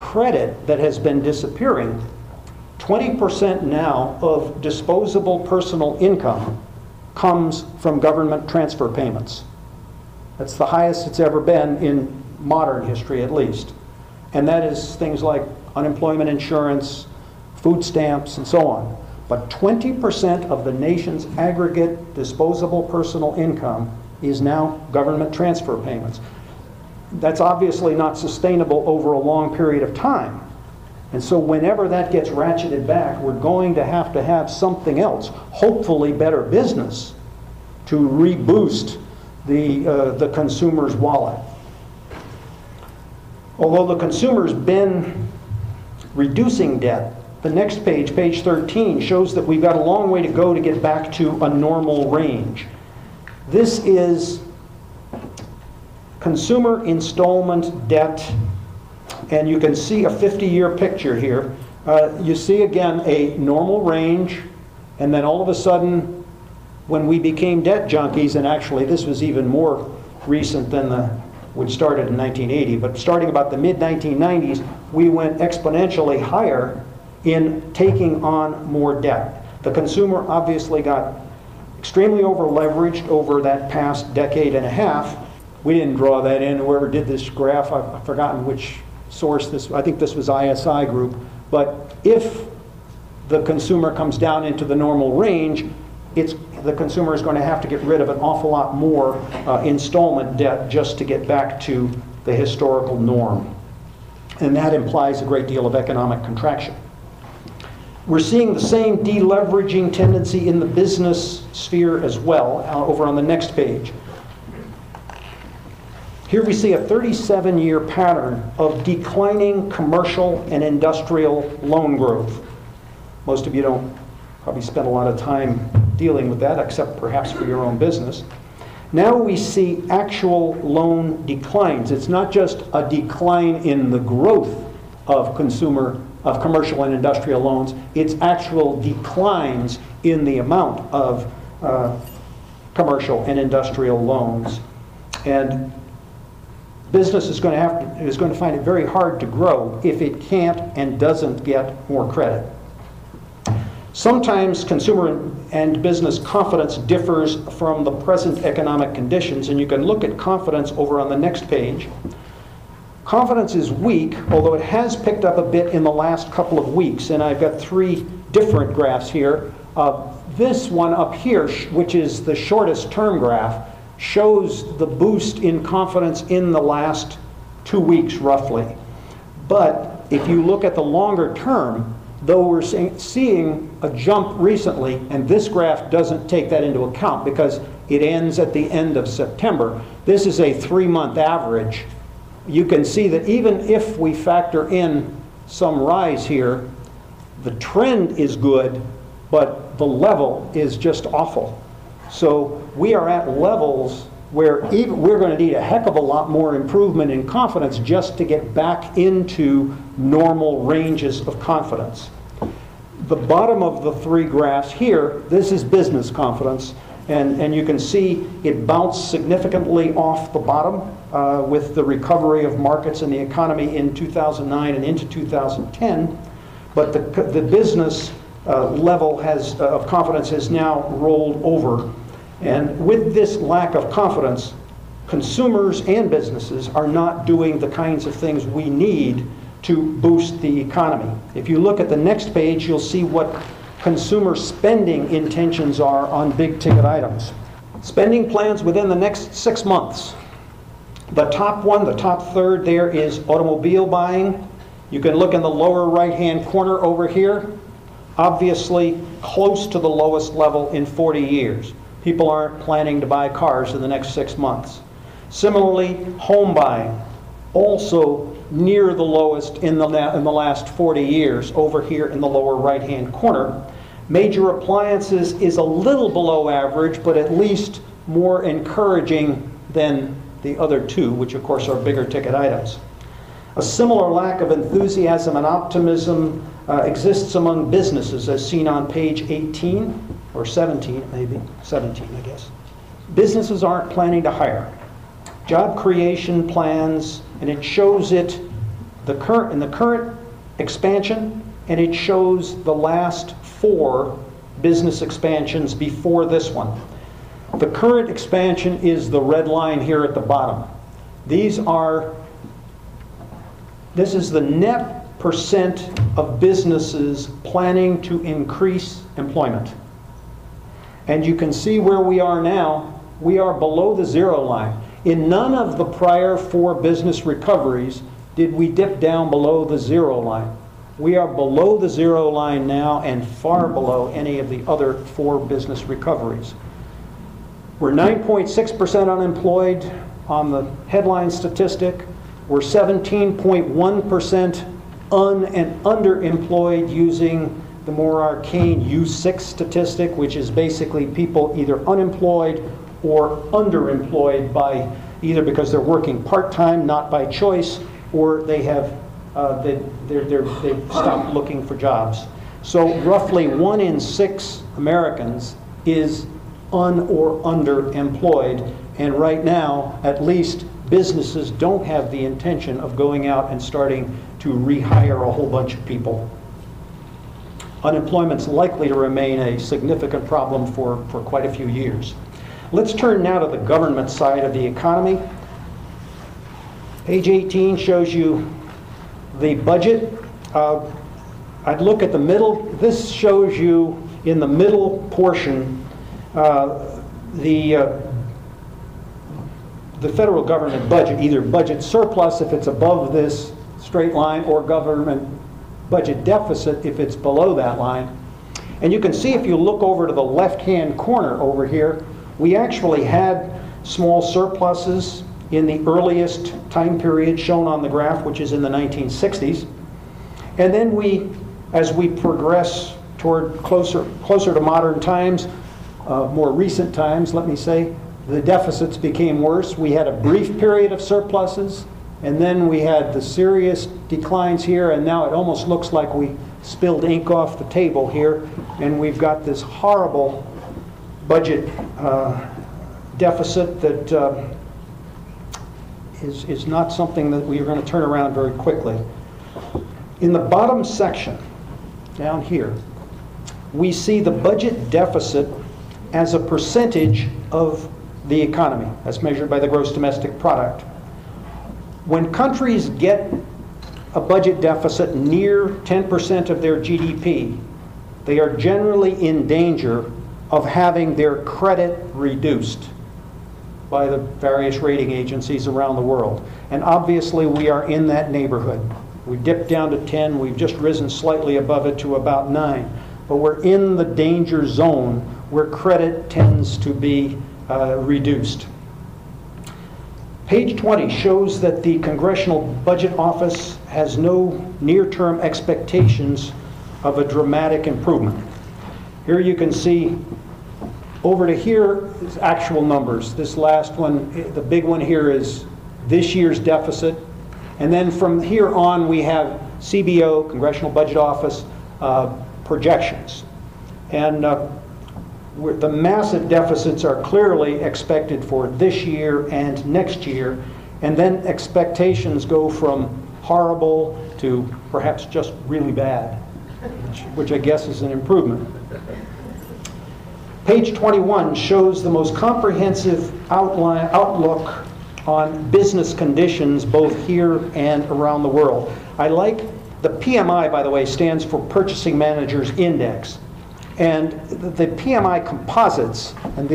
credit that has been disappearing. 20% now of disposable personal income comes from government transfer payments. That's the highest it's ever been in modern history, at least. And that is things like unemployment insurance, food stamps, and so on. But 20% of the nation's aggregate disposable personal income is now government transfer payments. That's obviously not sustainable over a long period of time. And so whenever that gets ratcheted back, we're going to have something else, hopefully better business, to reboost the consumer's wallet. Although the consumer's been reducing debt, the next page, page 13, shows that we've got a long way to go to get back to a normal range. This is consumer installment debt, and you can see a 50-year picture here. You see again a normal range, and then all of a sudden, when we became debt junkies, and actually this was even more recent than which started in 1980, but starting about the mid-1990s, we went exponentially higher in taking on more debt. The consumer obviously got extremely over-leveraged over that past decade and a half. We didn't draw that in. Whoever did this graph, I've forgotten which source this, I think this was ISI Group. But if the consumer comes down into the normal range, the consumer is going to have to get rid of an awful lot more installment debt just to get back to the historical norm. And that implies a great deal of economic contraction. We're seeing the same deleveraging tendency in the business sphere as well, over on the next page. Here we see a 37-year pattern of declining commercial and industrial loan growth. Most of you don't probably spend a lot of time dealing with that, except perhaps for your own business. Now we see actual loan declines. It's not just a decline in the growth of commercial and industrial loans. It's actual declines in the amount of commercial and industrial loans. And business is going to find it very hard to grow if it can't and doesn't get more credit. Sometimes consumer and business confidence differs from the present economic conditions, and you can look at confidence over on the next page. Confidence is weak, although it has picked up a bit in the last couple of weeks, and I've got three different graphs here. This one up here, which is the shortest term graph, shows the boost in confidence in the last 2 weeks roughly. But if you look at the longer term, though we're seeing a jump recently, and this graph doesn't take that into account because it ends at the end of September. This is a 3-month average. You can see that even if we factor in some rise here, the trend is good, but the level is just awful. So we are at levels where we're going to need a heck of a lot more improvement in confidence just to get back into normal ranges of confidence. The bottom of the three graphs here, this is business confidence, and you can see it bounced significantly off the bottom with the recovery of markets and the economy in 2009 and into 2010, but the business level of confidence has now rolled over. And with this lack of confidence, consumers and businesses are not doing the kinds of things we need to boost the economy. If you look at the next page, you'll see what consumer spending intentions are on big ticket items. Spending plans within the next 6 months. The top one, the top third there, is automobile buying. You can look in the lower right-hand corner over here. Obviously close to the lowest level in 40 years. People aren't planning to buy cars in the next 6 months. Similarly, home buying, also near the lowest in the last 40 years, over here in the lower right-hand corner. Major appliances is a little below average, but at least more encouraging than the other two, which of course are bigger ticket items. A similar lack of enthusiasm and optimism exists among businesses, as seen on page 18, or 17 maybe, 17 I guess. Businesses aren't planning to hire. Job creation plans, and it shows it in the current expansion, and it shows the last 4 business expansions before this one. The current expansion is the red line here at the bottom. This is the net percent of businesses planning to increase employment. And you can see where we are now. We are below the 0 line. In none of the prior 4 business recoveries did we dip down below the 0 line. We are below the 0 line now and far below any of the other 4 business recoveries. We're 9.6% unemployed on the headline statistic. We're 17.1% un- and underemployed using the more arcane U6 statistic, which is basically people either unemployed or underemployed by either because they're working part-time, not by choice, or they have they've stopped looking for jobs. So roughly 1 in 6 Americans is un- or underemployed, and right now, at least, businesses don't have the intention of going out and starting to rehire a whole bunch of people. Unemployment's likely to remain a significant problem for quite a few years. Let's turn now to the government side of the economy. Page 18 shows you the budget. I'd look at the middle. This shows you in the middle portion the federal government budget, either budget surplus if it's above this straight line, or government budget deficit if it's below that line. And you can see if you look over to the left-hand corner over here, we actually had small surpluses in the earliest time period shown on the graph, which is in the 1960s. And then as we progress toward closer to modern times, more recent times, let me say, the deficits became worse. We had a brief period of surpluses, and then we had the serious declines here, and now it almost looks like we spilled ink off the table here, and we've got this horrible budget deficit that is not something that we are going to turn around very quickly. In the bottom section, down here, we see the budget deficit as a percentage of the economy, as measured by the gross domestic product. When countries get a budget deficit near 10% of their GDP, they are generally in danger of having their credit reduced by the various rating agencies around the world. And obviously we are in that neighborhood. We dipped down to 10, we've just risen slightly above it to about 9. But we're in the danger zone where credit tends to be reduced. Page 20 shows that the Congressional Budget Office has no near-term expectations of a dramatic improvement. Here you can see over to here is actual numbers. This last one, the big one here, is this year's deficit. And then from here on we have CBO, Congressional Budget Office, projections. And the massive deficits are clearly expected for this year and next year, and then expectations go from horrible to perhaps just really bad, which I guess is an improvement. Page 21 shows the most comprehensive outlook on business conditions both here and around the world. I like the PMI, by the way, stands for Purchasing Managers Index. And the PMI composites, and